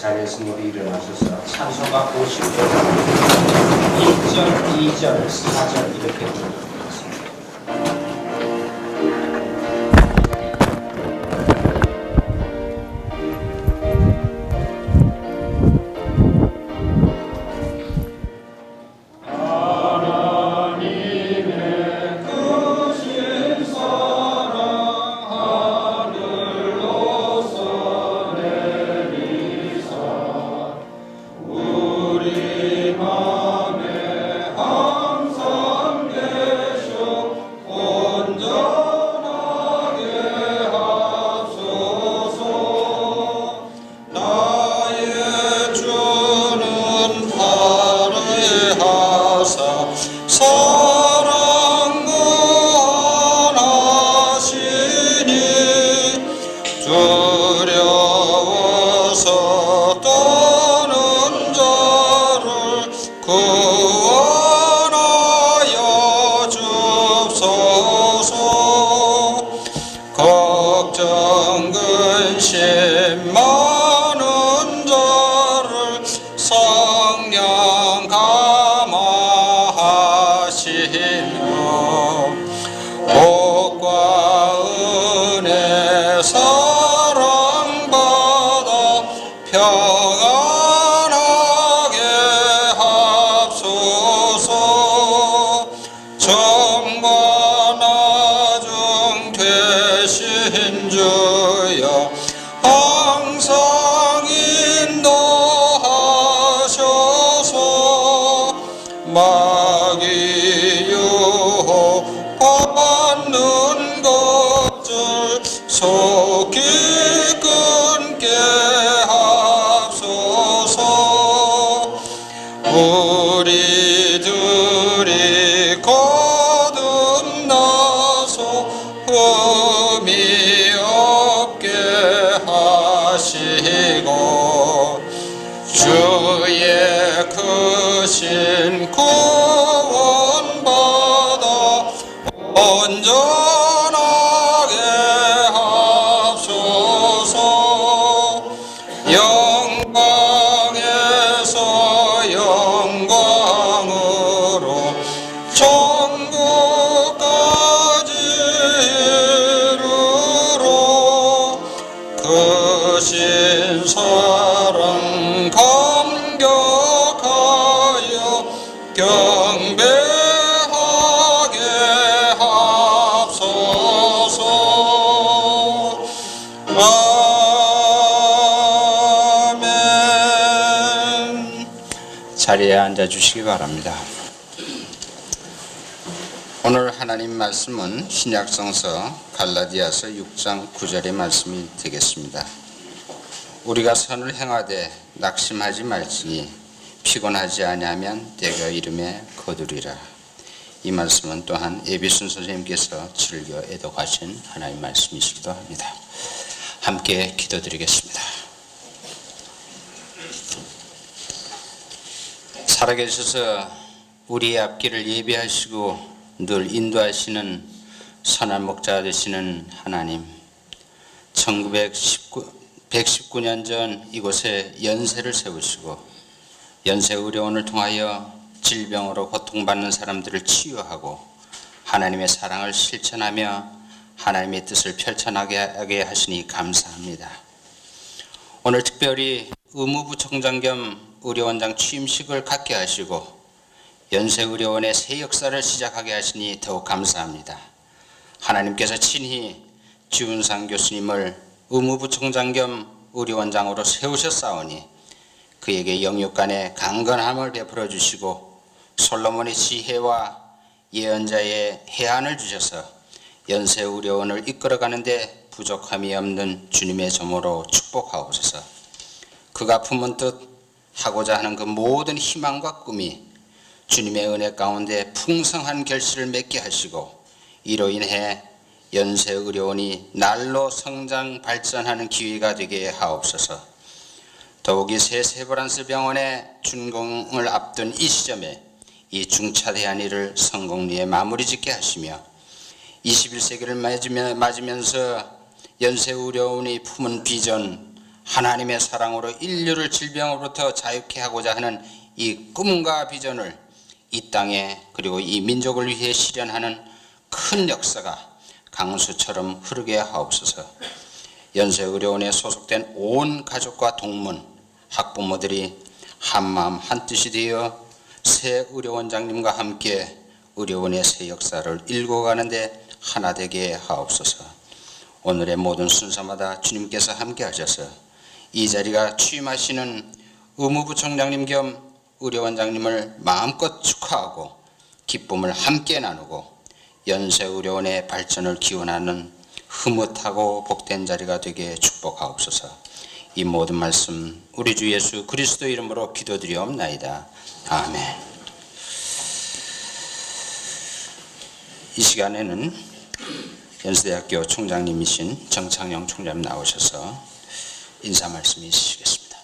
자리에서 우리 일어나셔서 찬송가 50절 1절, 2절, 4절 이렇게 부르겠습니다. 자리에 앉아주시기 바랍니다. 오늘 하나님 말씀은 신약성서 갈라디아서 6장 9절의 말씀이 되겠습니다. 우리가 선을 행하되 낙심하지 말지니 피곤하지 아니하면 때가 이름에 거두리라. 이 말씀은 또한 예비순 선생님께서 즐겨 애독하신 하나님 말씀이시기도 합니다. 함께 기도드리겠습니다. 살아계셔서 우리의 앞길을 예비하시고 늘 인도하시는 선한 목자 되시는 하나님, 119년 전 이곳에 연세를 세우시고 연세의료원을 통하여 질병으로 고통받는 사람들을 치유하고 하나님의 사랑을 실천하며 하나님의 뜻을 펼쳐나가게 하시니 감사합니다. 오늘 특별히 의무부총장 겸 의료원장 취임식을 갖게 하시고 연세의료원의 새 역사를 시작하게 하시니 더욱 감사합니다. 하나님께서 친히 지훈상 교수님을 의무부총장 겸 의료원장으로 세우셨사오니 그에게 영육간의 강건함을 베풀어 주시고 솔로몬의 지혜와 예언자의 해안을 주셔서 연세의료원을 이끌어가는데 부족함이 없는 주님의 점으로 축복하옵소서. 그가 품은 뜻 하고자 하는 그 모든 희망과 꿈이 주님의 은혜 가운데 풍성한 결실을 맺게 하시고 이로 인해 연세의료원이 날로 성장 발전하는 기회가 되게 하옵소서. 더욱이 새 세브란스 병원의 준공을 앞둔 이 시점에 이 중차대한 일을 성공리에 마무리 짓게 하시며 21세기를 맞으면서 연세의료원이 품은 비전 하나님의 사랑으로 인류를 질병으로부터 자유케 하고자 하는 이 꿈과 비전을 이 땅에 그리고 이 민족을 위해 실현하는 큰 역사가 강수처럼 흐르게 하옵소서. 연세의료원에 소속된 온 가족과 동문, 학부모들이 한마음 한뜻이 되어 새 의료원장님과 함께 의료원의 새 역사를 일궈가는데 하나 되게 하옵소서. 오늘의 모든 순서마다 주님께서 함께 하셔서 이 자리가 취임하시는 의무부총장님 겸 의료원장님을 마음껏 축하하고 기쁨을 함께 나누고 연세의료원의 발전을 기원하는 흐뭇하고 복된 자리가 되게 축복하옵소서. 이 모든 말씀 우리 주 예수 그리스도 이름으로 기도드리옵나이다. 아멘. 이 시간에는 연세대학교 총장님이신 정창영 총장님 나오셔서 인사 말씀 해주시겠습니다.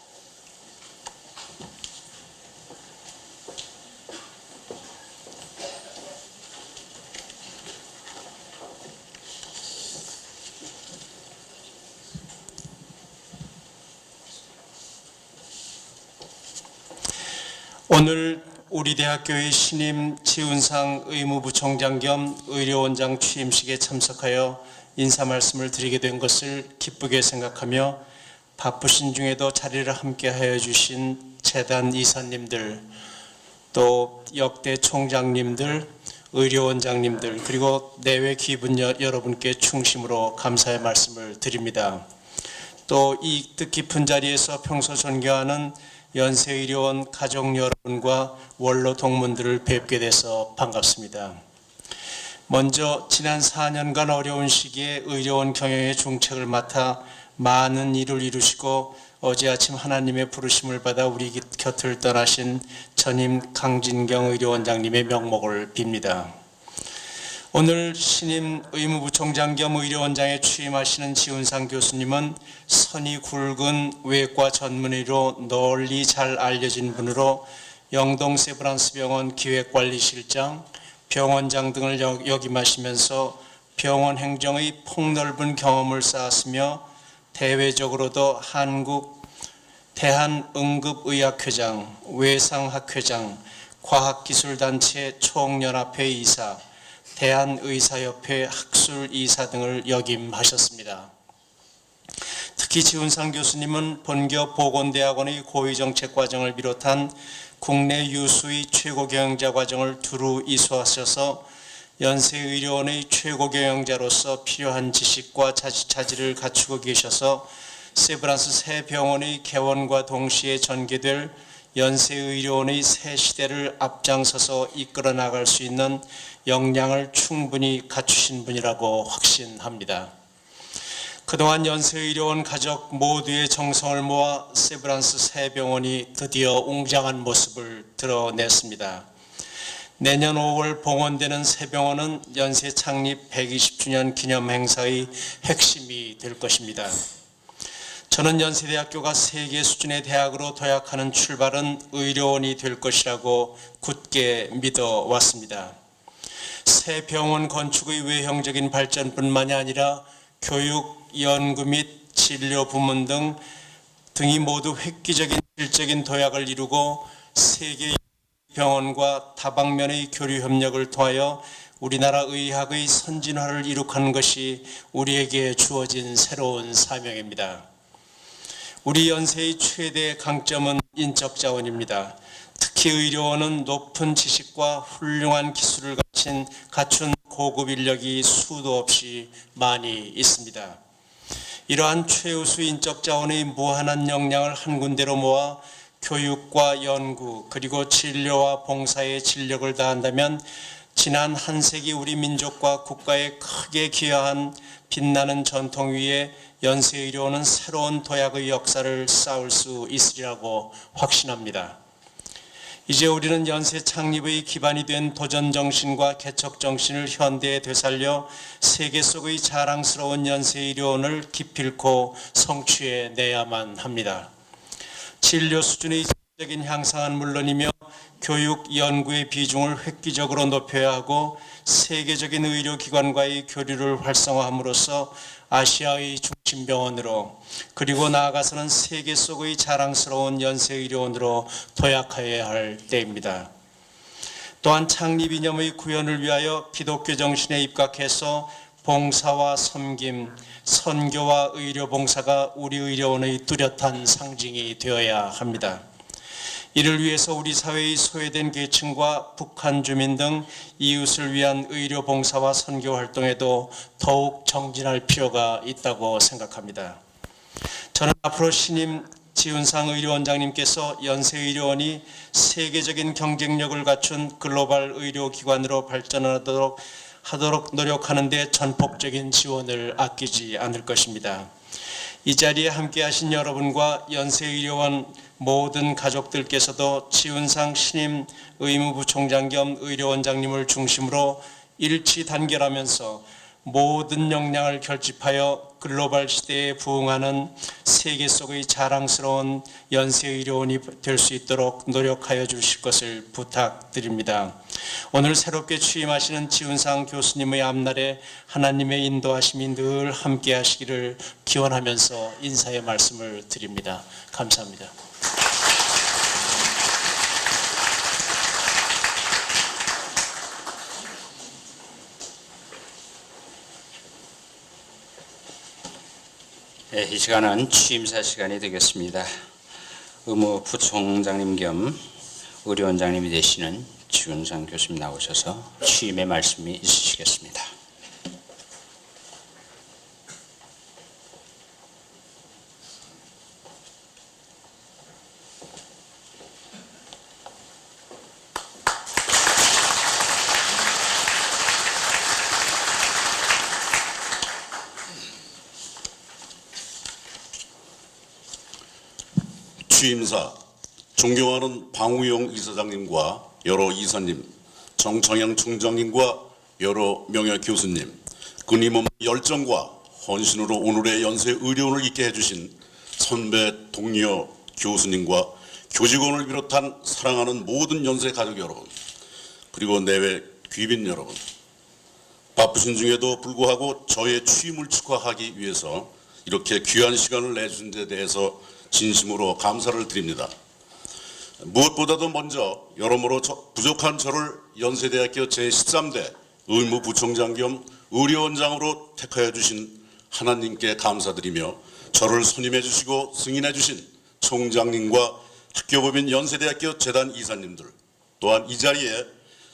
오늘 우리 대학교의 신임 지훈상 의무부총장 겸 의료원장 취임식에 참석하여 인사 말씀을 드리게 된 것을 기쁘게 생각하며 바쁘신 중에도 자리를 함께하여 주신 재단 이사님들, 또 역대 총장님들, 의료원장님들, 그리고 내외 기분 여러분께 충심으로 감사의 말씀을 드립니다. 또 이 뜻깊은 자리에서 평소 존경하는 연세의료원 가족 여러분과 원로 동문들을 뵙게 돼서 반갑습니다. 먼저 지난 4년간 어려운 시기에 의료원 경영의 중책을 맡아 많은 일을 이루시고 어제 아침 하나님의 부르심을 받아 우리 곁을 떠나신 전임 강진경 의료원장님의 명목을 빕니다. 오늘 신임 의무부총장 겸 의료원장에 취임하시는 지훈상 교수님은 선이 굵은 외과 전문의로 널리 잘 알려진 분으로 영동 세브란스병원 기획관리실장, 병원장 등을 역임하시면서 병원 행정의 폭넓은 경험을 쌓았으며 대외적으로도 한국 대한응급의학회장, 외상학회장, 과학기술단체 총연합회 이사, 대한의사협회 학술이사 등을 역임하셨습니다. 특히 지훈상 교수님은 본교 보건대학원의 고위정책과정을 비롯한 국내 유수의 최고경영자 과정을 두루 이수하셔서 연세의료원의 최고경영자로서 필요한 지식과 자질을 갖추고 계셔서 세브란스 새 병원의 개원과 동시에 전개될 연세의료원의 새 시대를 앞장서서 이끌어 나갈 수 있는 역량을 충분히 갖추신 분이라고 확신합니다. 그동안 연세의료원 가족 모두의 정성을 모아 세브란스 새 병원이 드디어 웅장한 모습을 드러냈습니다. 내년 5월 봉헌되는 새 병원은 연세 창립 120주년 기념 행사의 핵심이 될 것입니다. 저는 연세대학교가 세계 수준의 대학으로 도약하는 출발은 의료원이 될 것이라고 굳게 믿어왔습니다. 새 병원 건축의 외형적인 발전뿐만이 아니라 교육, 연구 및 진료 부문 등이 모두 획기적인 질적인 도약을 이루고 세계 병원과 다방면의 교류 협력을 통하여 우리나라 의학의 선진화를 이룩하는 것이 우리에게 주어진 새로운 사명입니다. 우리 연세의 최대 강점은 인적 자원입니다. 특히 의료원은 높은 지식과 훌륭한 기술을 갖춘 고급 인력이 수도 없이 많이 있습니다. 이러한 최우수 인적 자원의 무한한 역량을 한 군데로 모아 교육과 연구 그리고 진료와 봉사에 진력을 다한다면 지난 한 세기 우리 민족과 국가에 크게 기여한 빛나는 전통 위에 연세의료원은 새로운 도약의 역사를 쌓을 수 있으리라고 확신합니다. 이제 우리는 연세 창립의 기반이 된 도전정신과 개척정신을 현대에 되살려 세계 속의 자랑스러운 연세의료원을 기필코 성취해내야만 합니다. 진료 수준의 적인 향상은 물론이며 교육, 연구의 비중을 획기적으로 높여야 하고 세계적인 의료기관과의 교류를 활성화함으로써 아시아의 중심 진병원으로 그리고 나아가서는 세계 속의 자랑스러운 연세의료원으로 도약하여야 할 때입니다. 또한 창립이념의 구현을 위하여 기독교 정신에 입각해서 봉사와 섬김, 선교와 의료봉사가 우리 의료원의 뚜렷한 상징이 되어야 합니다. 이를 위해서 우리 사회의 소외된 계층과 북한 주민 등 이웃을 위한 의료봉사와 선교 활동에도 더욱 정진할 필요가 있다고 생각합니다. 저는 앞으로 신임 지훈상 의료원장님께서 연세의료원이 세계적인 경쟁력을 갖춘 글로벌 의료기관으로 발전하도록 노력하는 데 전폭적인 지원을 아끼지 않을 것입니다. 이 자리에 함께하신 여러분과 연세의료원 모든 가족들께서도 지훈상 신임 의무부총장 겸 의료원장님을 중심으로 일치 단결하면서 모든 역량을 결집하여 글로벌 시대에 부응하는 세계 속의 자랑스러운 연세의료원이 될 수 있도록 노력하여 주실 것을 부탁드립니다. 오늘 새롭게 취임하시는 지훈상 교수님의 앞날에 하나님의 인도하심이 늘 함께 하시기를 기원하면서 인사의 말씀을 드립니다. 감사합니다. 네, 이 시간은 취임사 시간이 되겠습니다. 의무부총장님 겸 의료원장님이 되시는 지훈상 교수님 나오셔서 취임의 말씀이 있으시겠습니다. 취임사 존경하는 방우용 이사장님과 여러 이사님, 정청양 총장님과 여러 명예 교수님, 끊임없는 열정과 헌신으로 오늘의 연세의료원을 있게 해주신 선배 동료 교수님과 교직원을 비롯한 사랑하는 모든 연세 가족 여러분, 그리고 내외 귀빈 여러분, 바쁘신 중에도 불구하고 저의 취임을 축하하기 위해서 이렇게 귀한 시간을 내주신 데 대해서 진심으로 감사를 드립니다. 무엇보다도 먼저 여러모로 부족한 저를 연세대학교 제13대 의무부총장 겸 의료원장으로 택하여 주신 하나님께 감사드리며 저를 선임해 주시고 승인해 주신 총장님과 학교법인 연세대학교 재단 이사님들, 또한 이 자리에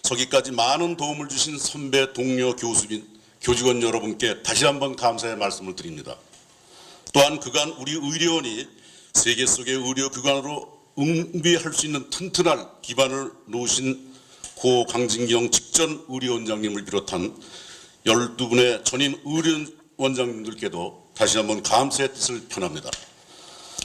서기까지 많은 도움을 주신 선배 동료 교수빈 교직원 여러분께 다시 한번 감사의 말씀을 드립니다. 또한 그간 우리 의료원이 세계 속의 의료기관으로 응비할 수 있는 튼튼한 기반을 놓으신 고 강진경 직전 의료원장님을 비롯한 12분의 전임 의료원장님들께도 다시 한번 감사의 뜻을 표합니다.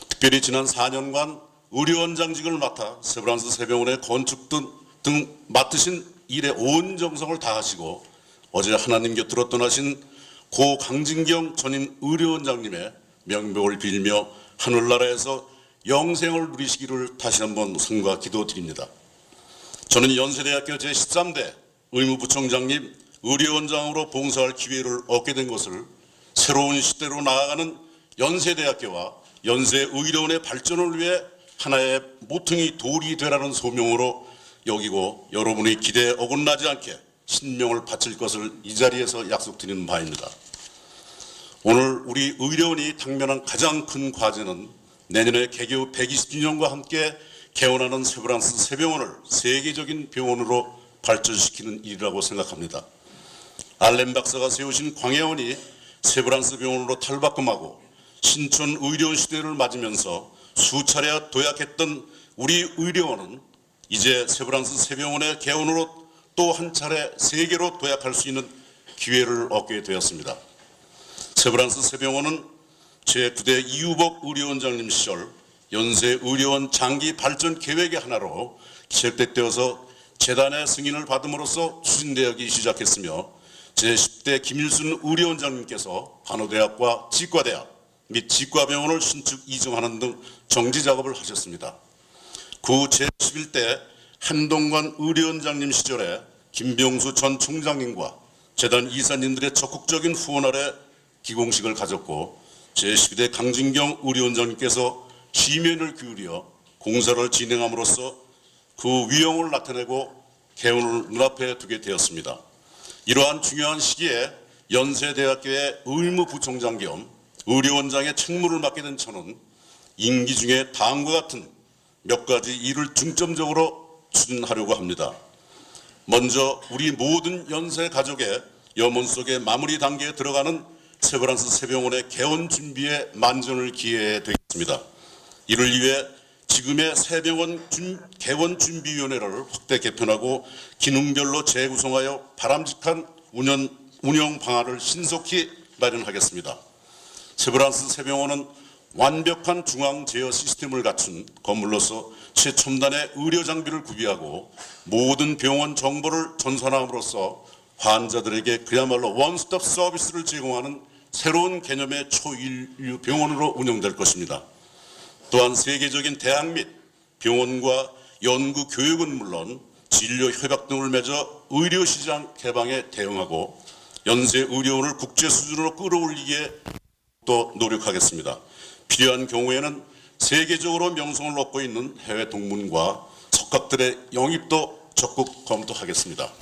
특별히 지난 4년간 의료원장직을 맡아 세브란스 세병원의 건축 등 맡으신 일에 온 정성을 다하시고 어제 하나님 곁으로 떠나신 고 강진경 전임 의료원장님의 명복을 빌며 하늘나라에서 영생을 누리시기를 다시 한번 성과 기도드립니다. 저는 연세대학교 제13대 의무부총장님 의료원장으로 봉사할 기회를 얻게 된 것을 새로운 시대로 나아가는 연세대학교와 연세의료원의 발전을 위해 하나의 모퉁이 돌이 되라는 소명으로 여기고 여러분의 기대에 어긋나지 않게 신명을 바칠 것을 이 자리에서 약속드리는 바입니다. 오늘 우리 의료원이 당면한 가장 큰 과제는 내년에 개교 120주년과 함께 개원하는 세브란스 세병원을 세계적인 병원으로 발전시키는 일이라고 생각합니다. 알렌 박사가 세우신 광해원이 세브란스 병원으로 탈바꿈하고 신촌 의료원 시대를 맞으면서 수차례 도약했던 우리 의료원은 이제 세브란스 세병원의 개원으로 또 한 차례 세계로 도약할 수 있는 기회를 얻게 되었습니다. 세브란스 세병원은 제9대 이유복 의료원장님 시절 연세의료원 장기 발전 계획의 하나로 기획되어서 재단의 승인을 받음으로써 추진되기 시작했으며 제10대 김일순 의료원장님께서 간호대학과 치과대학 및 치과병원을 신축 이전하는 등 정지 작업을 하셨습니다. 구 제11대 한동관 의료원장님 시절에 김병수 전 총장님과 재단 이사님들의 적극적인 후원 아래 기공식을 가졌고 제12대 강진경 의료원장님께서 시민을 기울여 공사를 진행함으로써 그 위용을 나타내고 개원을 눈앞에 두게 되었습니다. 이러한 중요한 시기에 연세대학교의 의무부총장 겸 의료원장의 책무를 맡게 된 저는 임기 중에 다음과 같은 몇 가지 일을 중점적으로 추진하려고 합니다. 먼저 우리 모든 연세 가족의 염원 속에 마무리 단계에 들어가는 세브란스 새병원의 개원 준비에 만전을 기해야 되겠습니다. 이를 위해 지금의 새병원 개원 준비위원회를 확대 개편하고 기능별로 재구성하여 바람직한 운영 방안을 신속히 마련하겠습니다. 세브란스 새병원은 완벽한 중앙 제어 시스템을 갖춘 건물로서 최첨단의 의료 장비를 구비하고 모든 병원 정보를 전산함으로써 환자들에게 그야말로 원스톱 서비스를 제공하는 새로운 개념의 초인류 병원으로 운영될 것입니다. 또한 세계적인 대학 및 병원과 연구 교육은 물론 진료 협약 등을 맺어 의료시장 개방에 대응하고 연세 의료원을 국제 수준으로 끌어올리기에 또 노력하겠습니다. 필요한 경우에는 세계적으로 명성을 얻고 있는 해외 동문과 석학들의 영입도 적극 검토하겠습니다.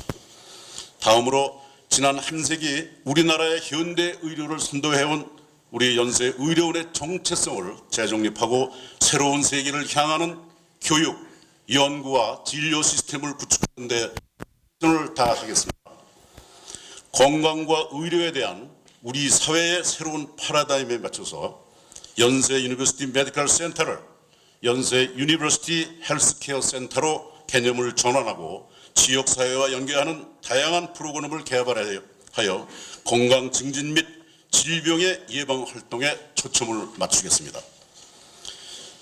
다음으로 지난 한 세기 우리나라의 현대 의료를 선도해온 우리 연세 의료원의 정체성을 재정립하고 새로운 세계를 향하는 교육, 연구와 진료 시스템을 구축하는 데 최선을 다하겠습니다. 건강과 의료에 대한 우리 사회의 새로운 파라다임에 맞춰서 연세 유니버시티 메디컬 센터를 연세 유니버시티 헬스케어 센터로 개념을 전환하고 지역사회와 연계하는 다양한 프로그램을 개발하여 건강 증진 및 질병의 예방 활동에 초점을 맞추겠습니다.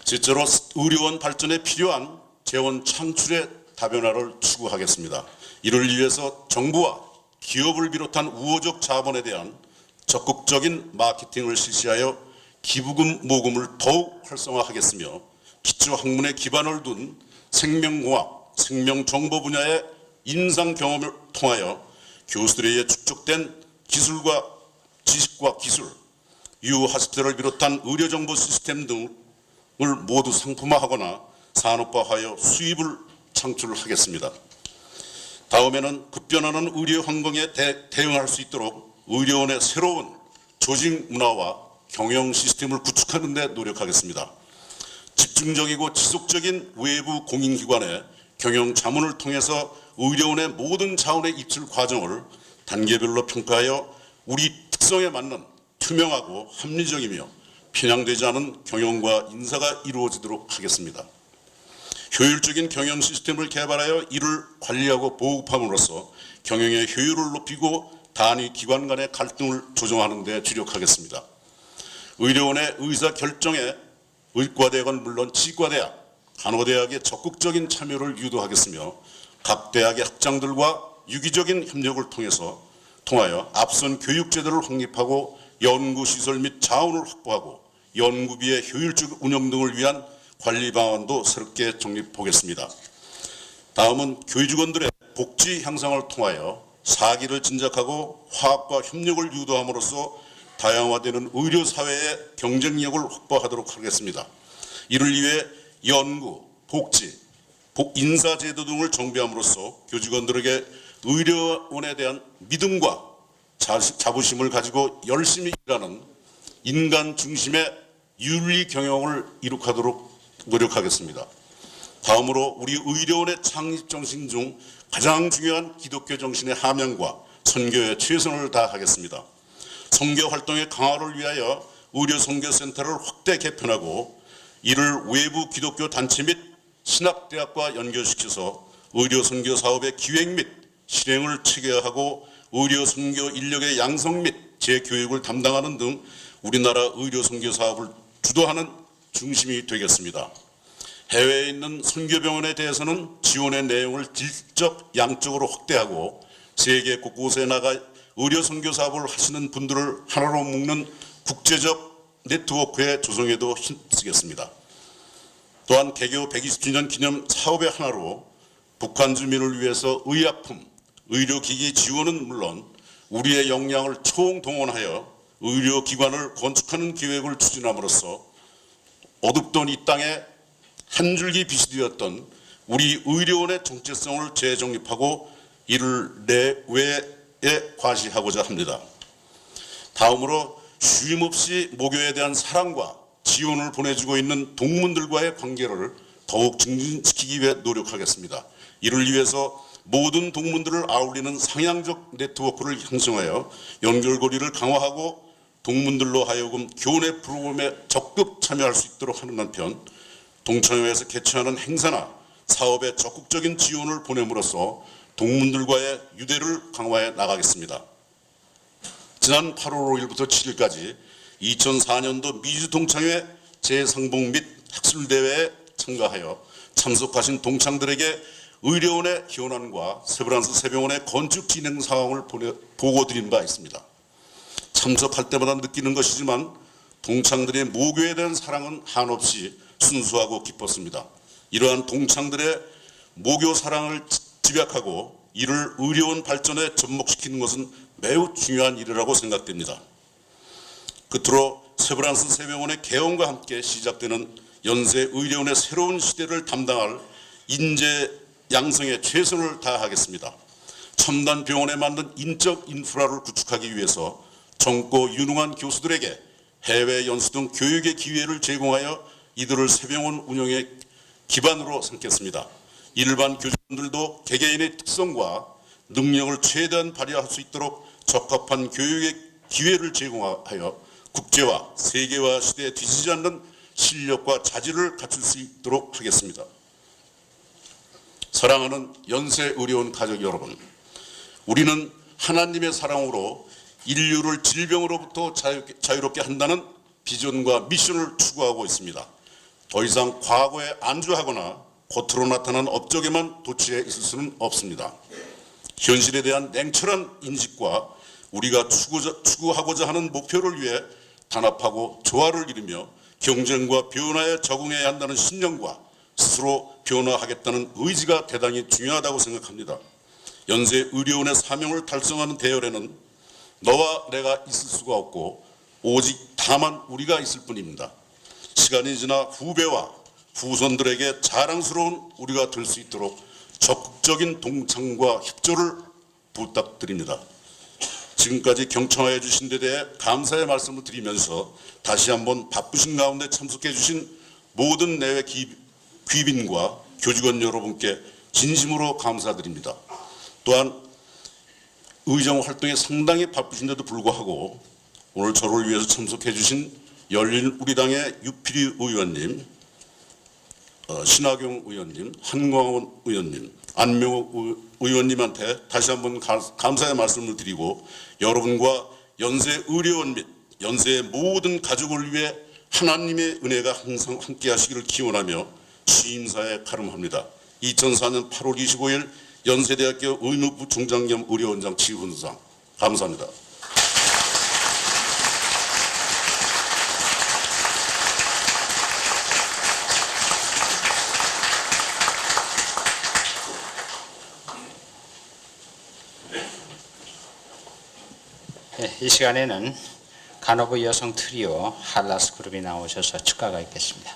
실제로 의료원 발전에 필요한 재원 창출의 다변화를 추구하겠습니다. 이를 위해서 정부와 기업을 비롯한 우호적 자본에 대한 적극적인 마케팅을 실시하여 기부금 모금을 더욱 활성화하겠으며 기초학문에 기반을 둔 생명공학, 생명정보 분야의 임상 경험을 통하여 교수들에 의해 축적된 기술과 지식과 기술, 유학습자를 비롯한 의료정보 시스템 등을 모두 상품화하거나 산업화하여 수입을 창출하겠습니다. 다음에는 급변하는 의료 환경에 대응할 수 있도록 의료원의 새로운 조직 문화와 경영 시스템을 구축하는 데 노력하겠습니다. 집중적이고 지속적인 외부 공인기관의 경영 자문을 통해서 의료원의 모든 자원의 입출 과정을 단계별로 평가하여 우리 특성에 맞는 투명하고 합리적이며 편향되지 않은 경영과 인사가 이루어지도록 하겠습니다. 효율적인 경영 시스템을 개발하여 이를 관리하고 보급함으로써 경영의 효율을 높이고 단위 기관 간의 갈등을 조정하는 데 주력하겠습니다. 의료원의 의사결정에 의과대학은 물론 치과대학, 간호대학의 적극적인 참여를 유도하겠으며 각 대학의 학장들과 유기적인 협력을 통하여 앞선 교육제도를 확립하고 연구시설 및 자원을 확보하고 연구비의 효율적 운영 등을 위한 관리 방안도 새롭게 정립하겠습니다. 다음은 교직원들의 복지 향상을 통하여 사기를 진작하고 화합과 협력을 유도함으로써 다양화되는 의료사회의 경쟁력을 확보하도록 하겠습니다. 이를 위해 연구, 복지, 인사제도 등을 정비함으로써 교직원들에게 의료원에 대한 믿음과 자부심을 가지고 열심히 일하는 인간 중심의 윤리 경영을 이룩하도록 노력하겠습니다. 다음으로 우리 의료원의 창립 정신 중 가장 중요한 기독교 정신의 함양과 선교에 최선을 다하겠습니다. 선교 활동의 강화를 위하여 의료 선교센터를 확대 개편하고 이를 외부 기독교 단체 및 신학대학과 연결시켜서 의료 선교 사업의 기획 및 실행을 체계화하고 의료 선교 인력의 양성 및 재교육을 담당하는 등 우리나라 의료 선교 사업을 주도하는 중심이 되겠습니다. 해외에 있는 선교병원에 대해서는 지원의 내용을 질적 양적으로 확대하고 세계 곳곳에 나가 의료 선교 사업을 하시는 분들을 하나로 묶는 국제적 네트워크의 조성에도 힘쓰겠습니다. 또한 개교 120주년 기념 사업의 하나로 북한 주민을 위해서 의약품, 의료기기 지원은 물론 우리의 역량을 총동원하여 의료기관을 건축하는 계획을 추진함으로써 어둡던 이 땅에 한 줄기 빛이 되었던 우리 의료원의 정체성을 재정립하고 이를 내외에 과시하고자 합니다. 다음으로 쉼없이 모교에 대한 사랑과 지원을 보내주고 있는 동문들과의 관계를 더욱 증진시키기 위해 노력하겠습니다. 이를 위해서 모든 동문들을 아울리는 상향적 네트워크를 형성하여 연결고리를 강화하고 동문들로 하여금 교내 프로그램에 적극 참여할 수 있도록 하는 한편 동창회에서 개최하는 행사나 사업에 적극적인 지원을 보냄으로써 동문들과의 유대를 강화해 나가겠습니다. 지난 8월 5일부터 7일까지 2004년도 미주동창회 재상봉 및 학술대회에 참가하여 참석하신 동창들에게 의료원의 현안과 세브란스 세병원의 건축 진행 상황을 보고드린 바 있습니다. 참석할 때마다 느끼는 것이지만 동창들의 모교에 대한 사랑은 한없이 순수하고 깊었습니다. 이러한 동창들의 모교 사랑을 집약하고 이를 의료원 발전에 접목시키는 것은 매우 중요한 일이라고 생각됩니다. 끝으로 세브란스 세병원의 개원과 함께 시작되는 연세 의료원의 새로운 시대를 담당할 인재 양성에 최선을 다하겠습니다. 첨단 병원에 맞는 인적 인프라를 구축하기 위해서 젊고 유능한 교수들에게 해외 연수 등 교육의 기회를 제공하여 이들을 세병원 운영의 기반으로 삼겠습니다. 일반 교직원들도 개개인의 특성과 능력을 최대한 발휘할 수 있도록 적합한 교육의 기회를 제공하여 국제화, 세계화 시대에 뒤지지 않는 실력과 자질을 갖출 수 있도록 하겠습니다. 사랑하는 연세의료원 가족 여러분, 우리는 하나님의 사랑으로 인류를 질병으로부터 자유롭게 한다는 비전과 미션을 추구하고 있습니다. 더 이상 과거에 안주하거나 겉으로 나타난 업적에만 도취해 있을 수는 없습니다. 현실에 대한 냉철한 인식과 우리가 추구하고자 하는 목표를 위해 단합하고 조화를 이루며 경쟁과 변화에 적응해야 한다는 신념과 스스로 변화하겠다는 의지가 대단히 중요하다고 생각합니다. 연세 의료원의 사명을 달성하는 대열에는 너와 내가 있을 수가 없고 오직 다만 우리가 있을 뿐입니다. 시간이 지나 후배와 후손들에게 자랑스러운 우리가 될 수 있도록 적극적인 동참과 협조를 부탁드립니다. 지금까지 경청하여 주신 데 대해 감사의 말씀을 드리면서 다시 한번 바쁘신 가운데 참석해 주신 모든 내외 귀빈과 교직원 여러분께 진심으로 감사드립니다. 또한 의정 활동에 상당히 바쁘신데도 불구하고 오늘 저를 위해서 참석해 주신 열린 우리당의 유필희 의원님, 신하경 의원님, 한광원 의원님, 안명호 의원님한테 다시 한번 감사의 말씀을 드리고 여러분과 연세 의료원 및 연세의 모든 가족을 위해 하나님의 은혜가 항상 함께 하시기를 기원하며 취임사에 가름합니다. 2004년 8월 25일 연세대학교 의무부 총장 겸 의료원장 지훈상. 감사합니다. 네, 이 시간에는 간호부 여성 트리오 할라스 그룹이 나오셔서 축가가 있겠습니다.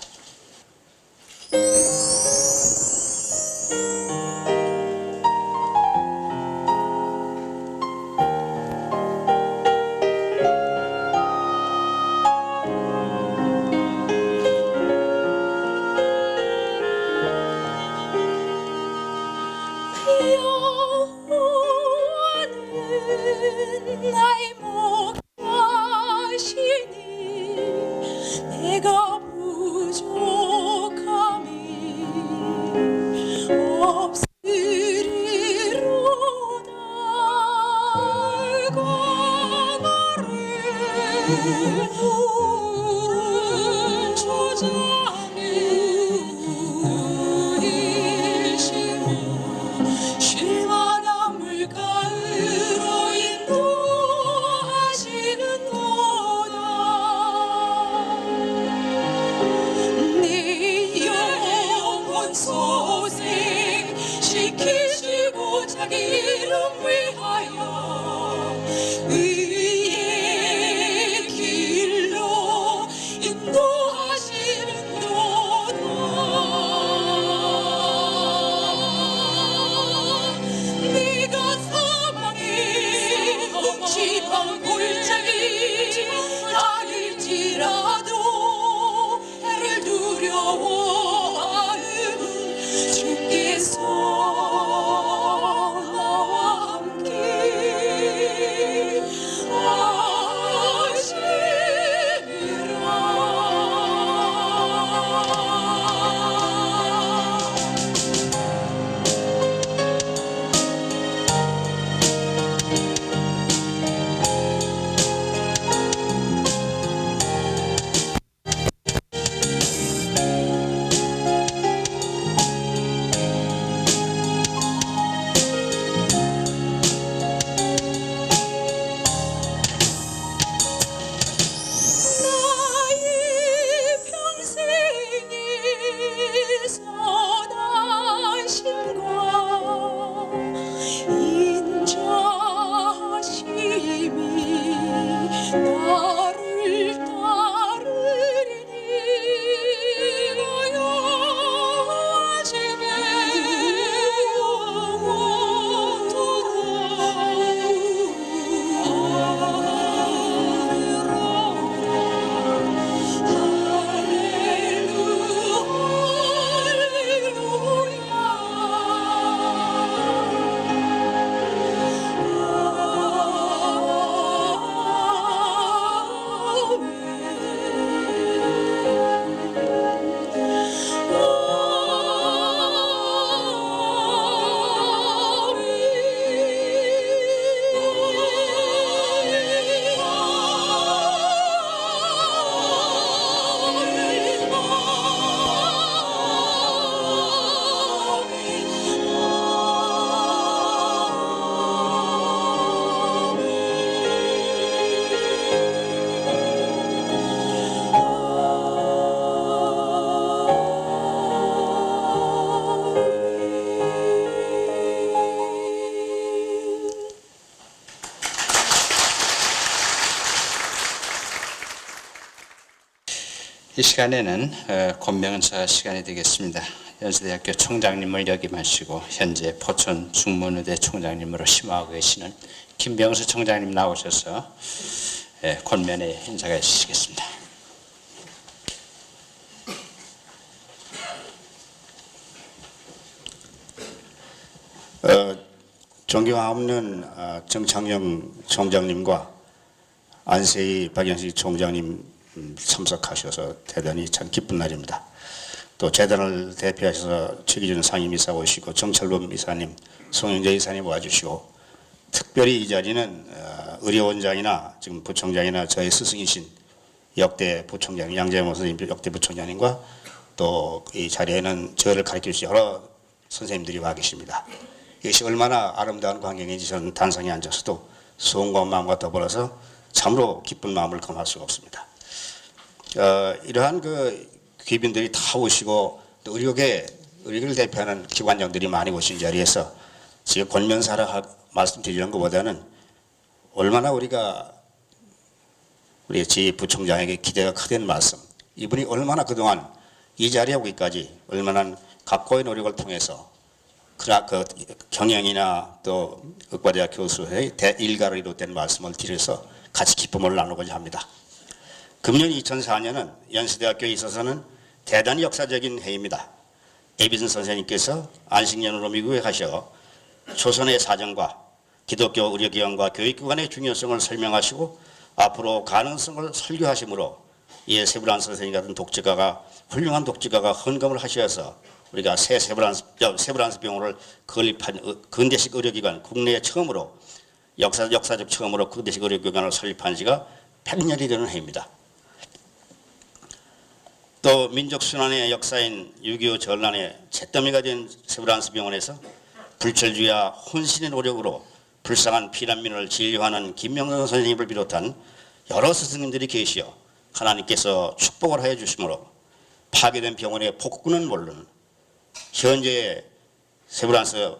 나의 목자시니 내가 부족함이 없으리로다. 과거를 조장을 이시고 쉴만한 물가으로 인도하시는도다. 내 영혼 소생시키시고 자기 이름 위하여 의의 이 시간에는 권명사 시간이 되겠습니다. 연세대학교 총장님을 역임하시고 현재 포천 중문의대 총장님으로 심화하고 계시는 김병수 총장님 나오셔서 권면에 인사해 주시겠습니다. 존경하옵는 정창영 총장님과 안세희 박영식 총장님 참석하셔서 대단히 참 기쁜 날입니다. 또 재단을 대표하셔서 최기준 상임이사 오시고 정철범 이사님, 송영재 이사님 와주시고 특별히 이 자리는 의료원장이나 지금 부총장이나 저의 스승이신 역대 부총장 양재모 선생님 역대 부총장님과 또 이 자리에는 저를 가르쳐 주신 여러 선생님들이 와 계십니다. 이것이 얼마나 아름다운 광경인지 저는 단상에 앉아서도 수고한 마음과 더불어서 참으로 기쁜 마음을 금할 수가 없습니다. 이러한 그 귀빈들이 다 오시고 또 의료를 대표하는 기관장들이 많이 오신 자리에서 지금 권면사라 말씀드리는 것보다는 얼마나 우리 지 부총장에게 기대가 크다는 말씀, 이분이 얼마나 그동안 이 자리에 오기까지 얼마나 각고의 노력을 통해서 그 경영이나 또 의과대학 교수의 일가를 이루었다는 말씀을 드려서 같이 기쁨을 나누고자 합니다. 금년 2004년은 연세대학교에 있어서는 대단히 역사적인 해입니다. 에비슨 선생님께서 안식년으로 미국에 가셔 조선의 사정과 기독교 의료기관과 교육기관의 중요성을 설명하시고 앞으로 가능성을 설교하시므로 이에 세브란스 선생님 같은 독재가가 훌륭한 독재가가 헌금을 하셔서 우리가 새 세브란스 병원을 건립한 근대식 의료기관 국내에 처음으로 역사적 처음으로 근대식 의료기관을 설립한 지가 100년이 되는 해입니다. 또 민족순환의 역사인 6.25 전란의 잿더미가 된 세브란스 병원에서 불철주의와 혼신의 노력으로 불쌍한 피난민을 진료하는 김명선 선생님을 비롯한 여러 스승님들이 계시어 하나님께서 축복을 하여 주심으로 파괴된 병원의 복구는 물론 현재 세브란스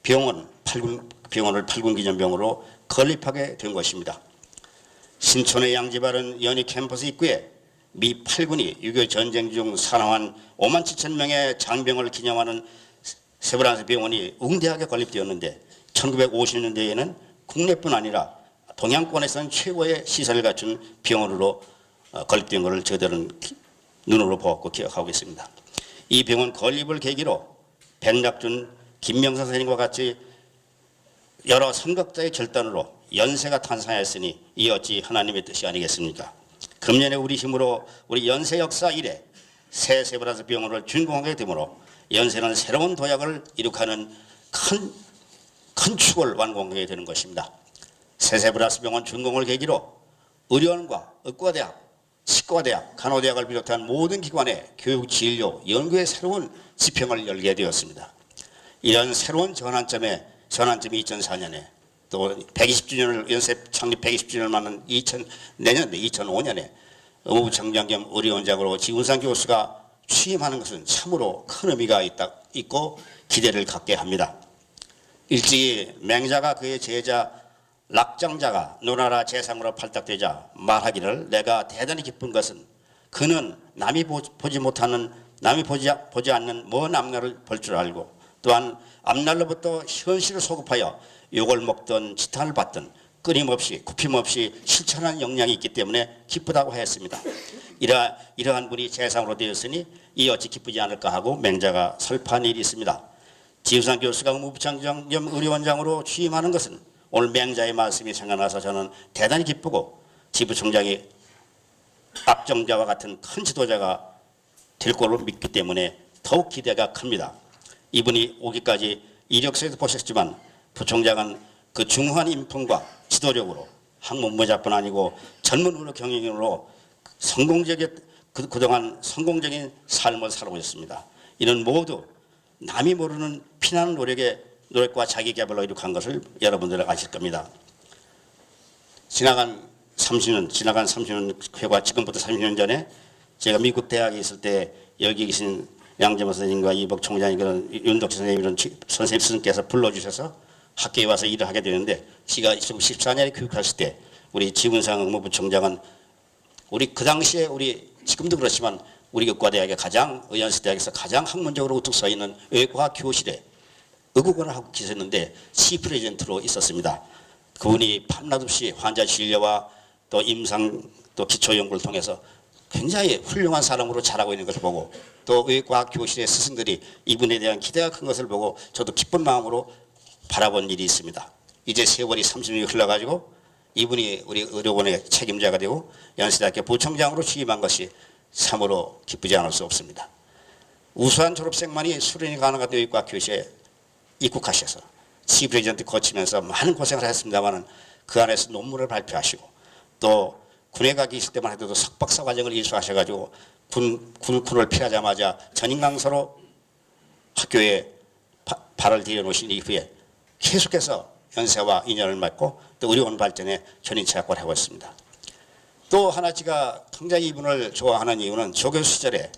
병원을 8군 기념병으로 건립하게 된 것입니다. 신촌의 양지바른 연희 캠퍼스 입구에 미 8군이 6.25 전쟁 중 사망한 5만 7천 명의 장병을 기념하는 세브란스 병원이 웅대하게 건립되었는데 1950년대에는 국내뿐 아니라 동양권에서는 최고의 시설을 갖춘 병원으로 건립된 것을 저들은 눈으로 보았고 기억하고 있습니다. 이 병원 건립을 계기로 백낙준, 김명선 선생님과 같이 여러 선각자의 결단으로 연세가 탄생하였으니 이 어찌 하나님의 뜻이 아니겠습니까? 금년에 우리 힘으로 우리 연세 역사 이래 새 세브란스 병원을 준공하게 되므로 연세는 새로운 도약을 이룩하는 큰 축을 완공하게 되는 것입니다. 새 세브란스 병원 준공을 계기로 의료원과 의과대학, 치과대학, 간호대학을 비롯한 모든 기관의 교육, 진료, 연구의 새로운 지평을 열게 되었습니다. 이런 새로운 전환점이 2004년에 또 120주년을 연세 창립 120주년을 맞는 내년 2005년에 의무부총장 겸 의료원장으로 지훈상 교수가 취임하는 것은 참으로 큰 의미가 있고 기대를 갖게 합니다. 일찍이 맹자가 그의 제자 락장자가 누나라 재상으로 발탁되자 말하기를 내가 대단히 기쁜 것은 그는 남이 보지 않는 먼 앞날을 볼 줄 알고 또한 앞날로부터 현실을 소급하여 욕을 먹던 지탄을 받던 끊임없이 굽힘없이 실천하는 역량이 있기 때문에 기쁘다고 하였습니다. 이러한 분이 재상으로 되었으니 이 어찌 기쁘지 않을까 하고 맹자가 설파한 일이 있습니다. 지우상 교수가 의무부총장 겸 의료원장으로 취임하는 것은 오늘 맹자의 말씀이 생각나서 저는 대단히 기쁘고 지부총장이 압정자와 같은 큰 지도자가 될 거로 믿기 때문에 더욱 기대가 큽니다. 이분이 오기까지 이력서에도 보셨지만 부총장은 그 중후한 인품과 지도력으로 학문부자뿐 아니고 전문 의료 경영인으로 그동안 성공적인 삶을 살아오셨습니다. 이는 모두 남이 모르는 피나는 노력과 자기 개발로 이룩한 것을 여러분들은 아실 겁니다. 지나간 30년 회과 지금부터 30년 전에 제가 미국 대학에 있을 때 여기 계신 양재모 선생님과 이복 총장이 그런 윤덕지 선생님 이런 선생님 스승께서 불러주셔서 학교에 와서 일을 하게 되는데 제가 2014년에 교육했을 때 우리 지훈상 의무부총장은 우리 그 당시에 우리 지금도 그렇지만 우리 의과대학의 가장 연세대학에서 가장 학문적으로 우뚝 서 있는 외과 교실에 의국원을 하고 계셨는데 시프레젠트로 있었습니다. 그분이 밤낮 없이 환자 진료와 또 임상 또 기초 연구를 통해서 굉장히 훌륭한 사람으로 자라고 있는 것을 보고 또 의과 교실의 스승들이 이분에 대한 기대가 큰 것을 보고 저도 기쁜 마음으로 바라본 일이 있습니다. 이제 세월이 30년이 흘러가지고 이분이 우리 의료원의 책임자가 되고 연세대학교 부총장으로 취임한 것이 참으로 기쁘지 않을 수 없습니다. 우수한 졸업생만이 수련이 가능한 의과 교실에 입국하셔서 시프레젠트 거치면서 많은 고생을 했습니다만 그 안에서 논문을 발표하시고 또 군에 가기 있을 때만 해도 석박사 과정을 이수하셔가지고 군을 피하자마자 전인강서로 학교에 발을 들여놓으신 이후에 계속해서 연세와 인연을 맺고 또 의료원 발전에 전인체학과를 하고 있습니다. 또 하나 제가 굉장히 이분을 좋아하는 이유는 조교수 시절에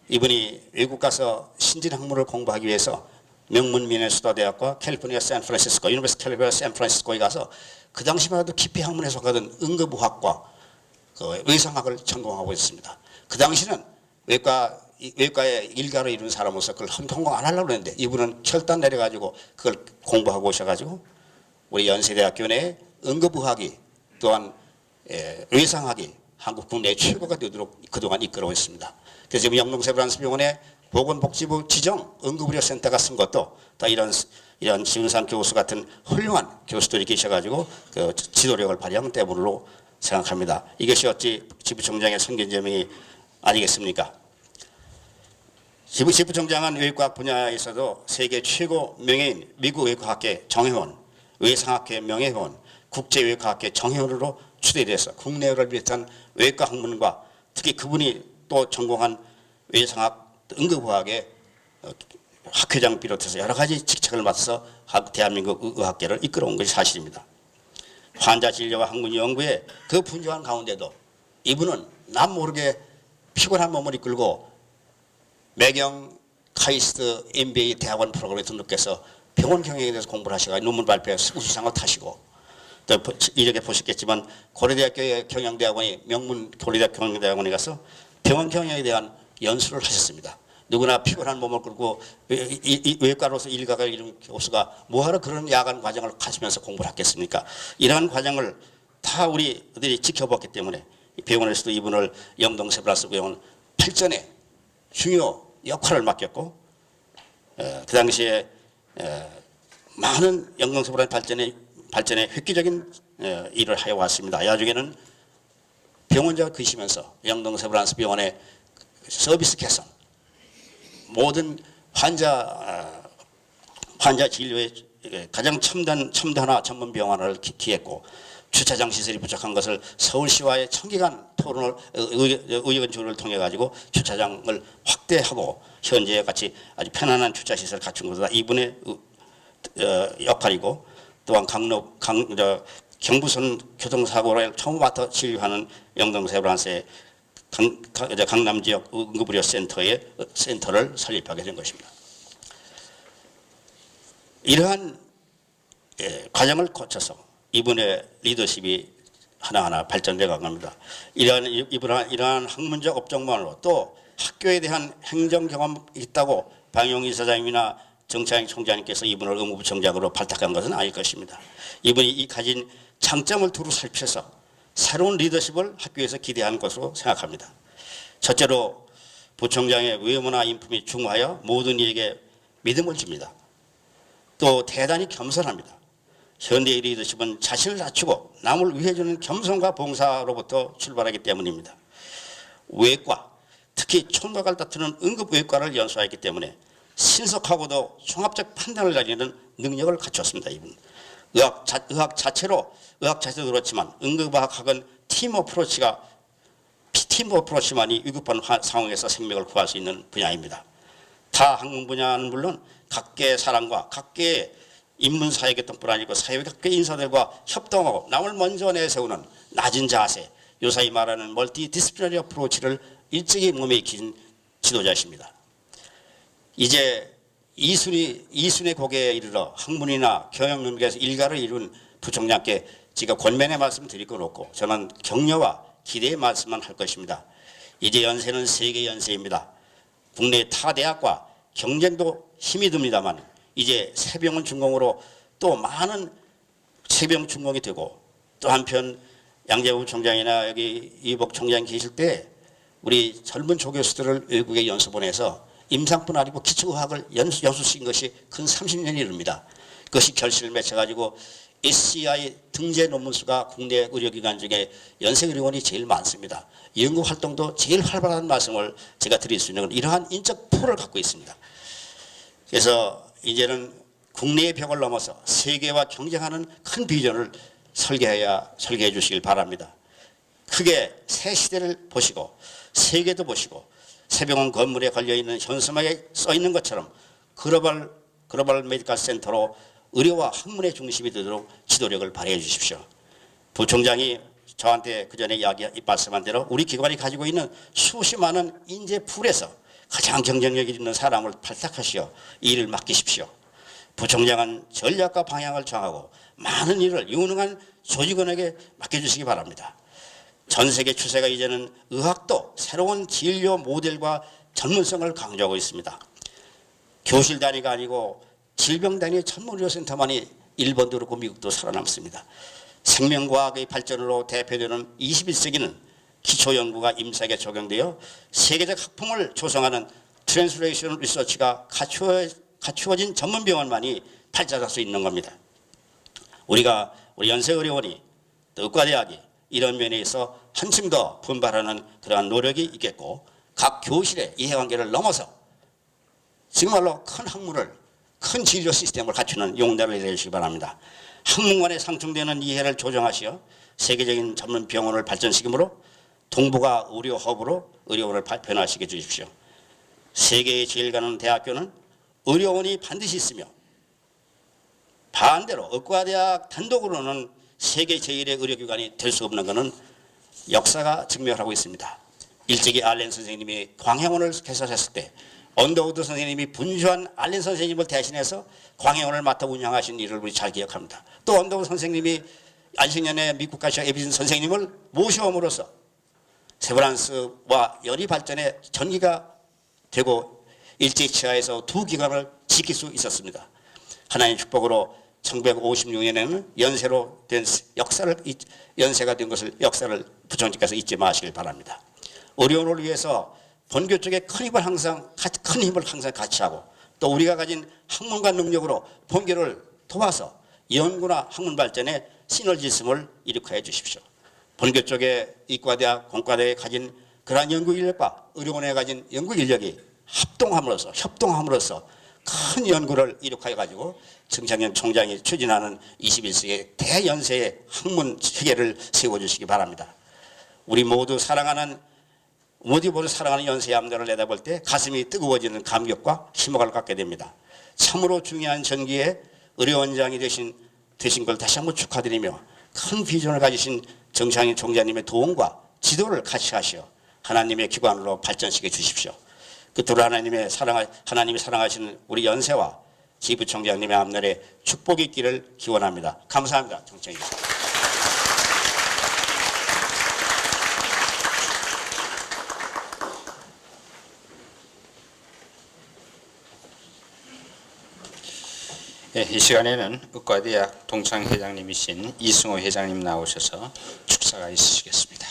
이분이 외국 가서 신진학문을 공부하기 위해서 명문 미네소타 대학과 캘리포니아 샌프란시스코, 유니버시티 캘리포니아 샌프란시스코에 가서 그 당시만 해도 깊이 학문에 속하던 응급의학과 그 의상학을 전공하고 있습니다. 그 당시는 외과에 일가를 이룬 사람으로서 그걸 전공 안 하려고 했는데 이분은 결단 내려가지고 그걸 공부하고 오셔가지고 우리 연세대학교 내 응급의학이 또한 의상학이 한국 국내 최고가 되도록 그동안 이끌어 있습니다. 그래서 지금 영동세브란스병원에 보건복지부 지정 응급의료센터가 쓴 것도 다 이런 지훈상 교수 같은 훌륭한 교수들이 계셔가지고 그 지도력을 발휘한 때문으로 생각합니다. 이것이 어찌 지부총장의 선견점이 아니겠습니까? 지부총장은 의과학 분야에서도 세계 최고 명예인 미국 의과학회 정회원, 외상학회 명예회원, 국제외과학회 정회원으로 추대돼서 국내를 비롯한 외과 학문과 특히 그분이 또 전공한 외상학 응급의학의 학회장 비롯해서 여러 가지 직책을 맡아서 대한민국 의학계를 이끌어온 것이 사실입니다. 환자 진료와 학문 연구에 그 분주한 가운데도 이분은 남 모르게 피곤한 몸을 이끌고 매경 카이스트 MBA 대학원 프로그램에 등록해서 병원 경영에 대해서 공부를 하시고 논문 발표해서 우수상을 타시고 또 이렇게 보셨겠지만 고려대학교의 경영대학원이 명문 고려대학 경영대학원에 가서 병원 경영에 대한 연수를 하셨습니다. 누구나 피곤한 몸을 끌고 외과로서 일각을 이룬 교수가 뭐하러 그런 야간 과정을 가시면서 공부를 하겠습니까? 이러한 과정을 다 우리들이 지켜봤기 때문에 병원에서도 이분을 영동세브란스병원 발전에 중요 역할을 맡겼고 그 당시에 많은 영동세브란스 발전에 획기적인 일을 하여 왔습니다. 나중에는 병원장을 그시면서 영동세브란스병원의 서비스 개선, 모든 환자 진료에 가장 첨단화 전문 병원을 기했고 주차장 시설이 부족한 것을 서울시와의 청기간 토론을 의견 조율을 통해 가지고 주차장을 확대하고 현재 같이 아주 편안한 주차 시설을 갖춘 것은 이분의 역할이고 또한 경부선 교통사고를 처음 맡아 진료하는 영동세브란스의 강남 지역 응급의료 센터를 설립하게 된 것입니다. 이러한 과정을 거쳐서 이분의 리더십이 하나하나 발전되어 간 겁니다. 이러한 학문적 업적만으로 또 학교에 대한 행정 경험이 있다고 방용 이사장님이나 정창영 총장님께서 이분을 의무부총장으로 발탁한 것은 아닐 것입니다. 이분이 이 가진 장점을 두루 살펴서 새로운 리더십을 학교에서 기대하는 것으로 생각합니다. 첫째로 부총장의 외모나 인품이 중화하여 모든 이에게 믿음을 줍니다. 또 대단히 겸손합니다. 현대의 리더십은 자신을 낮추고 남을 위해주는 겸손과 봉사로부터 출발하기 때문입니다. 외과, 특히 총각을 다투는 응급외과를 연수하였기 때문에 신속하고도 종합적 판단을 가지는 능력을 갖췄습니다. 이분. 의학 자체도 그렇지만 응급의학학은 팀 어프로치만이 위급한 상황에서 생명을 구할 수 있는 분야입니다. 타 학문 분야는 물론 각계의 사람과 각계의 인문사회계통뿐 아니고 사회각계 인사들과 협동하고 남을 먼저 내세우는 낮은 자세, 요사이 말하는 멀티디스플리너리 어프로치를 일찍이 몸에 익힌 지도자이십니다. 이제 이순의 고개에 이르러 학문이나 경영 능력에서 일가를 이룬 부총장께 제가 권면의 말씀을 드릴 건 없고 저는 격려와 기대의 말씀만 할 것입니다. 이제 연세는 세계 연세입니다. 국내 타 대학과 경쟁도 힘이 듭니다만 이제 새병원 준공으로 또 많은 새병 준공이 되고 또 한편 양재부 총장이나 여기 이복 총장 계실 때 우리 젊은 조교수들을 외국에 연수 보내서 임상뿐 아니고 기초의학을 연수시킨 것이 근 30년이 이릅니다. 그것이 결실을 맺혀가지고 SCI 등재 논문 수가 국내 의료기관 중에 연세의료원이 제일 많습니다. 연구활동도 제일 활발한 말씀을 제가 드릴 수 있는 건 이러한 인적 포를 갖고 있습니다. 그래서 이제는 국내의 벽을 넘어서 세계와 경쟁하는 큰 비전을 설계해 주시길 바랍니다. 크게 새 시대를 보시고 세계도 보시고 새병원 건물에 걸려있는 현수막에 써있는 것처럼 글로벌 메디컬 센터로 의료와 학문의 중심이 되도록 지도력을 발휘해 주십시오. 부총장이 저한테 그전에 말씀한 대로 우리 기관이 가지고 있는 수십 많은 인재 풀에서 가장 경쟁력 있는 사람을 발탁하시어 이 일을 맡기십시오. 부총장은 전략과 방향을 정하고 많은 일을 유능한 조직원에게 맡겨주시기 바랍니다. 전 세계 추세가 이제는 의학도 새로운 진료 모델과 전문성을 강조하고 있습니다. 교실 단위가 아니고 질병 단위 전문의료센터만이 일본도 그렇고 미국도 살아남습니다. 생명과학의 발전으로 대표되는 21세기는 기초연구가 임상에 적용되어 세계적 학풍을 조성하는 트랜스레이션 리서치가 갖추어진 전문병원만이 발전할 수 있는 겁니다. 우리 연세의료원이 또 의과대학이 이런 면에서 한층 더 분발하는 그러한 노력이 있겠고 각 교실의 이해관계를 넘어서 정말로 큰 학문을 큰 진료 시스템을 갖추는 용달을 내주시기 바랍니다. 학문 간에 상충되는 이해를 조정하시어 세계적인 전문 병원을 발전시키므로 동북아 의료 허브로 의료원을 변화시켜 주십시오. 세계에 제일 가는 대학교는 의료원이 반드시 있으며 반대로 의과대학 단독으로는 세계 제1의 의료기관이 될 수 없는 것은 역사가 증명하고 있습니다. 일찍이 알렌 선생님이 광해원을 개설했을 때 언더우드 선생님이 분주한 알렌 선생님을 대신해서 광해원을 맡아 운영하신 일을 우리 잘 기억합니다. 또 언더우드 선생님이 안식년에 미국 가셔 에비슨 선생님을 모셔옴으로써 세브란스와 열이 발전에 전기가 되고 일제치하에서 두 기관을 지킬 수 있었습니다. 하나님의 축복으로 1956년에는 연세로 된 연세가 된 것을 역사를 부총장께서 잊지 마시길 바랍니다. 의료원을 위해서 본교 쪽에 큰 힘을 항상 같이 하고 또 우리가 가진 학문과 능력으로 본교를 도와서 연구나 학문 발전에 시너지즘을 일으켜 주십시오. 본교 쪽에 이과대학, 공과대에 가진 그러한 연구 인력과 의료원에 가진 연구 인력이 협동함으로써 큰 연구를 일으켜 가지고 정창현 총장이 추진하는 21세기 대연세의 학문 체계를 세워주시기 바랍니다. 우리 모두 사랑하는 연세의 앞날을 내다볼 때 가슴이 뜨거워지는 감격과 희망을 갖게 됩니다. 참으로 중요한 전기에 의료원장이 되신 걸 다시 한번 축하드리며 큰 비전을 가지신 정창인 총장님의 도움과 지도를 같이 하시어 하나님의 기관으로 발전시켜 주십시오. 끝으로 하나님이 사랑하시는 우리 연세와 지부총장님의 앞날에 축복이 있기를 기원합니다. 감사합니다. 정청입니다. 이 시간에는 의과대학 동창회장님이신 이승호 회장님 나오셔서 축사가 있으시겠습니다.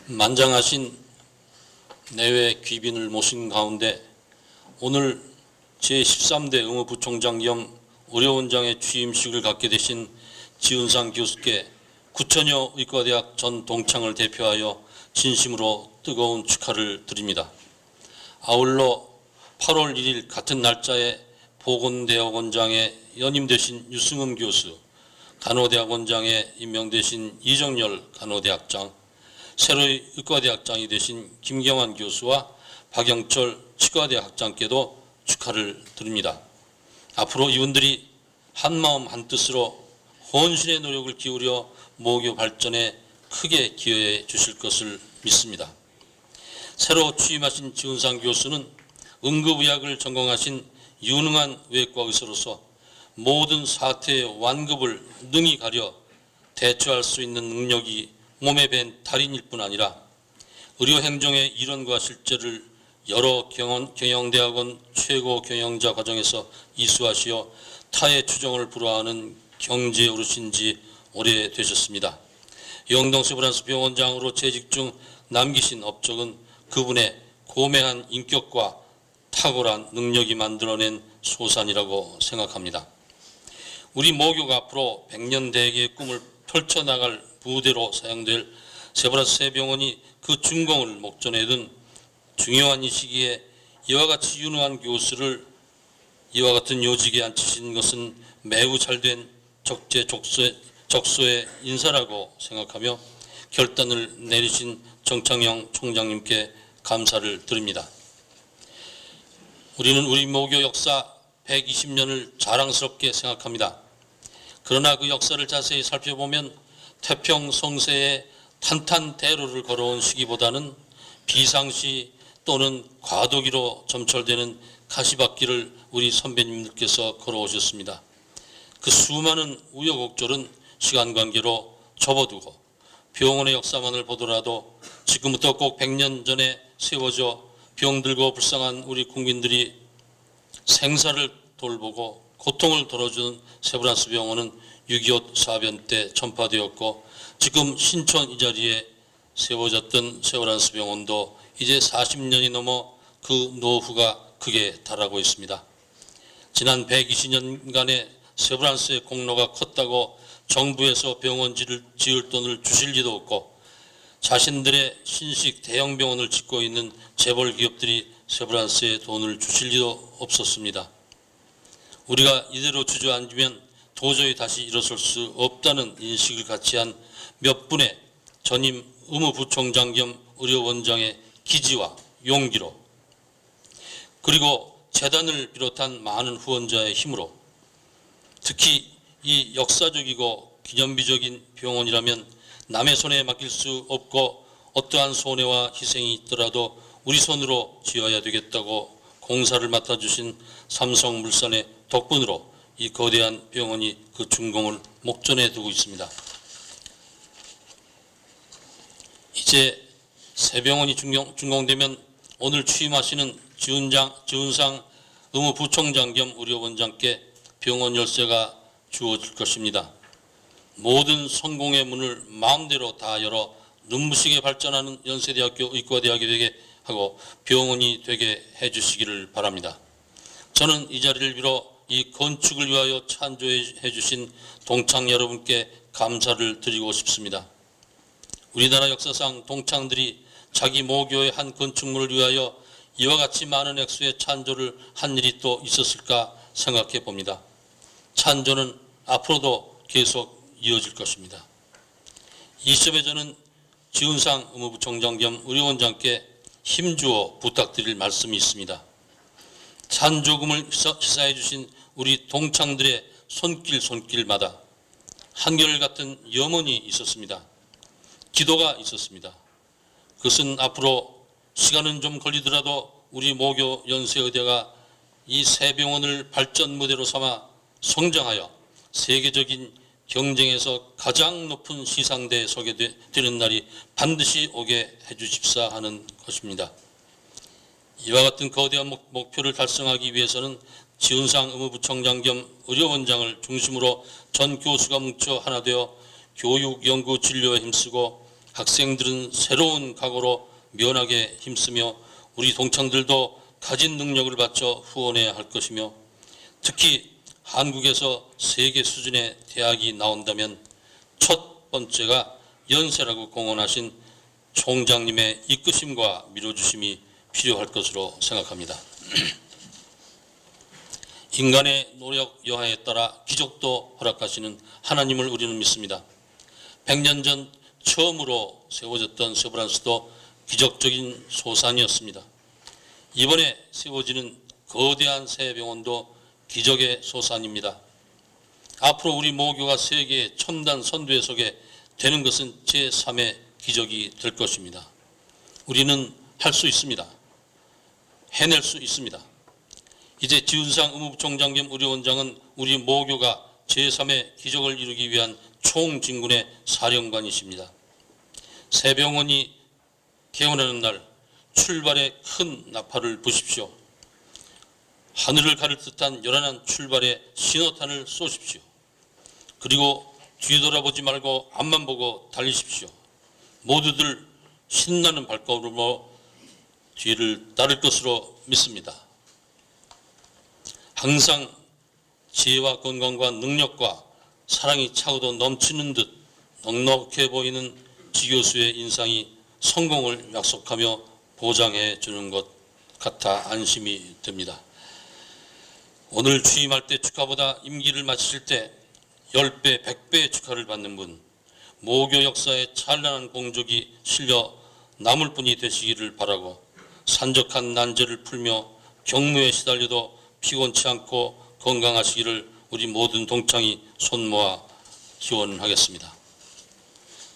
만장하신 내외 귀빈을 모신 가운데 오늘 제13대 의무부총장 겸 의료원장의 취임식을 갖게 되신 지은상 교수께 구천여 의과대학 전 동창을 대표하여 진심으로 뜨거운 축하를 드립니다. 아울러 8월 1일 같은 날짜에 보건대학원장에 연임되신 유승은 교수, 간호대학원장에 임명되신 이정열 간호대학장, 새로이 의과대학장이 되신 김경환 교수와 박영철 치과대학장께도 축하를 드립니다. 앞으로 이분들이 한마음 한뜻으로 헌신의 노력을 기울여 모교 발전에 크게 기여해 주실 것을 믿습니다. 새로 취임하신 지훈상 교수는 응급의학을 전공하신 유능한 외과 의사로서 모든 사태의 완급을 능히 가려 대처할 수 있는 능력이 몸에 밴 달인일 뿐 아니라 의료행정의 이론과 실제를 여러 경영대학원 최고 경영자 과정에서 이수하시어 타의 추종을 불허하는 경제 어르신 지 오래되셨습니다. 영동 세브란스 병원장으로 재직 중 남기신 업적은 그분의 고매한 인격과 탁월한 능력이 만들어낸 소산이라고 생각합니다. 우리 모교가 앞으로 100년 대계의 꿈을 펼쳐나갈 부대로 사용될 세브란스 대병원이 그 준공을 목전에 둔 중요한 이 시기에 이와 같이 유능한 교수를 이와 같은 요직에 앉히신 것은 매우 잘된 적소의 인사라고 생각하며 결단을 내리신 정창영 총장님께 감사를 드립니다. 우리는 우리 모교 역사 120년을 자랑스럽게 생각합니다. 그러나 그 역사를 자세히 살펴보면 태평성세의 탄탄대로를 걸어온 시기보다는 비상시 또는 과도기로 점철되는 가시밭길을 우리 선배님들께서 걸어오셨습니다. 그 수많은 우여곡절은 시간관계로 접어두고 병원의 역사만을 보더라도 지금부터 꼭 100년 전에 세워져 병들고 불쌍한 우리 국민들이 생사를 돌보고 고통을 덜어주는 세브란스 병원은 6.25 사변 때 전파되었고 지금 신촌 이 자리에 세워졌던 세브란스 병원도 이제 40년이 넘어 그 노후가 극에 달하고 있습니다. 지난 120년간의 세브란스의 공로가 컸다고 정부에서 병원지를 지을 돈을 주실 리도 없고 자신들의 신식 대형 병원을 짓고 있는 재벌 기업들이 세브란스에 돈을 주실 리도 없었습니다. 우리가 이대로 주저앉으면 도저히 다시 일어설 수 없다는 인식을 같이 한 몇 분의 전임 의무부총장 겸 의료원장의 기지와 용기로 그리고 재단을 비롯한 많은 후원자의 힘으로 특히 이 역사적이고 기념비적인 병원이라면 남의 손에 맡길 수 없고 어떠한 손해와 희생이 있더라도 우리 손으로 지어야 되겠다고 공사를 맡아주신 삼성물산의 덕분으로 이 거대한 병원이 그 준공을 목전에 두고 있습니다. 이제 새 병원이 준공되면 오늘 취임하시는 지훈상 의무부총장 겸 의료원장께 병원 열쇠가 주어질 것입니다. 모든 성공의 문을 마음대로 다 열어 눈부시게 발전하는 연세대학교 의과대학이 되게 하고 병원이 되게 해주시기를 바랍니다. 저는 이 자리를 빌어 이 건축을 위하여 찬조해 주신 동창 여러분께 감사를 드리고 싶습니다. 우리나라 역사상 동창들이 자기 모교의 한 건축물을 위하여 이와 같이 많은 액수의 찬조를 한 일이 또 있었을까 생각해 봅니다. 찬조는 앞으로도 계속 이어질 것입니다. 이 시점에 저는 지훈상 의무부총장 겸 의료원장께 힘주어 부탁드릴 말씀이 있습니다. 찬조금을 시사해 주신 우리 동창들의 손길마다 한결같은 염원이 있었습니다. 기도가 있었습니다. 그것은 앞으로 시간은 좀 걸리더라도 우리 모교 연세의대가 이 새 병원을 발전 무대로 삼아 성장하여 세계적인 경쟁에서 가장 높은 시상대에 서게 되는 날이 반드시 오게 해주십사 하는 것입니다. 이와 같은 거대한 목표를 달성하기 위해서는 지훈상 의무부총장 겸 의료원장을 중심으로 전 교수가 뭉쳐 하나 되어 교육, 연구, 진료에 힘쓰고 학생들은 새로운 각오로 면하게 힘쓰며 우리 동창들도 가진 능력을 바쳐 후원해야 할 것이며 특히 한국에서 세계 수준의 대학이 나온다면 첫 번째가 연세라고 공언하신 총장님의 이끄심과 밀어주심이 필요할 것으로 생각합니다. 인간의 노력 여하에 따라 기적도 허락하시는 하나님을 우리는 믿습니다. 100년 전 처음으로 세워졌던 세브란스도 기적적인 소산이었습니다. 이번에 세워지는 거대한 새 병원도 기적의 소산입니다. 앞으로 우리 모교가 세계 첨단 선두에 서게 되는 것은 제3의 기적이 될 것입니다. 우리는 할 수 있습니다. 해낼 수 있습니다. 이제 지훈상 의무부총장 겸 의료원장은 우리 모교가 제3의 기적을 이루기 위한 총진군의 사령관이십니다. 새 병원이 개원하는 날 출발의 큰 나팔을 부십시오. 하늘을 가를 듯한 요란한 출발의 신호탄을 쏘십시오. 그리고 뒤돌아보지 말고 앞만 보고 달리십시오. 모두들 신나는 발걸음으로 뒤를 따를 것으로 믿습니다. 항상 지혜와 건강과 능력과 사랑이 차고도 넘치는 듯 넉넉해 보이는 지교수의 인상이 성공을 약속하며 보장해 주는 것 같아 안심이 듭니다. 오늘 취임할 때 축하보다 임기를 마칠 때 10배, 100배의 축하를 받는 분, 모교 역사에 찬란한 공적이 실려 남을 분이 되시기를 바라고 산적한 난제를 풀며 경무에 시달려도 피곤치 않고 건강하시기를 우리 모든 동창이 손모아 기원하겠습니다.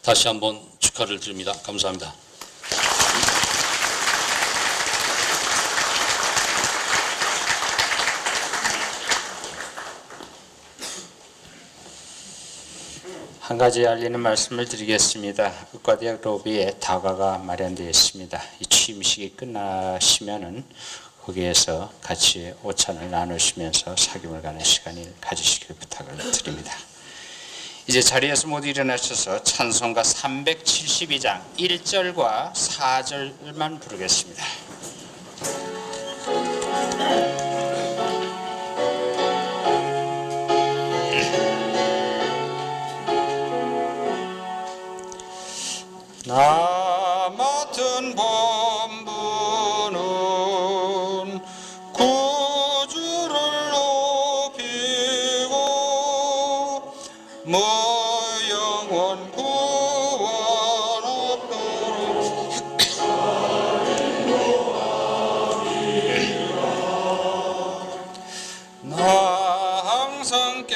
다시 한번 축하를 드립니다. 감사합니다. 한 가지 알리는 말씀을 드리겠습니다. 의과대학 로비에 다과가 마련되어 있습니다. 이 취임식이 끝나시면은 거기에서 같이 오찬을 나누시면서 사귐을 가는 시간을 가지시길 부탁을 드립니다. 이제 자리에서 모두 일어나셔서 찬송가 372장 1절과 4절만 부르겠습니다. 나 맡은 본분은 구주를 높이고 뭐 영원 구원하도록 나 항상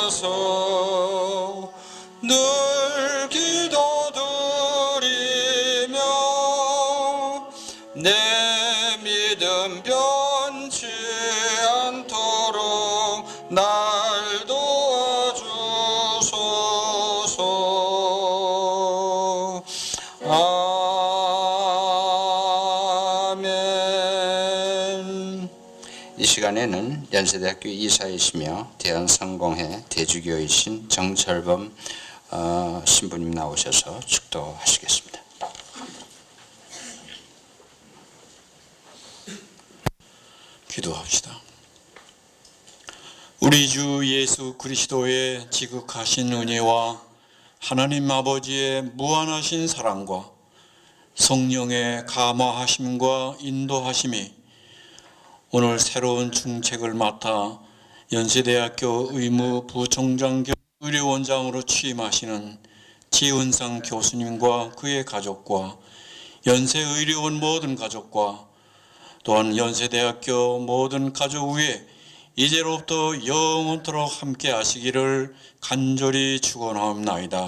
깨어서 늘 기도드리며 내 믿음 변치 않도록 날 도와주소서. 아멘. 이 시간에는 연세대학교 이사이시며 대한성공회 대주교이신 정철범 신부님 나오셔서 축도하시겠습니다. 기도합시다. 우리 주 예수 그리스도의 지극하신 은혜와 하나님 아버지의 무한하신 사랑과 성령의 감화하심과 인도하심이 오늘 새로운 중책을 맡아 연세대학교 의무부총장 겸 의료원장으로 취임하시는 지훈상 교수님과 그의 가족과 연세의료원 모든 가족과 또한 연세대학교 모든 가족 위에 이제로부터 영원토록 함께 하시기를 간절히 축원하옵나이다.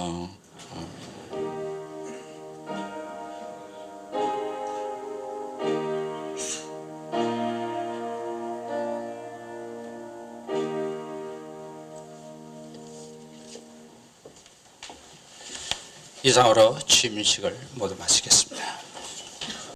이상으로 취임식을 모두 마치겠습니다.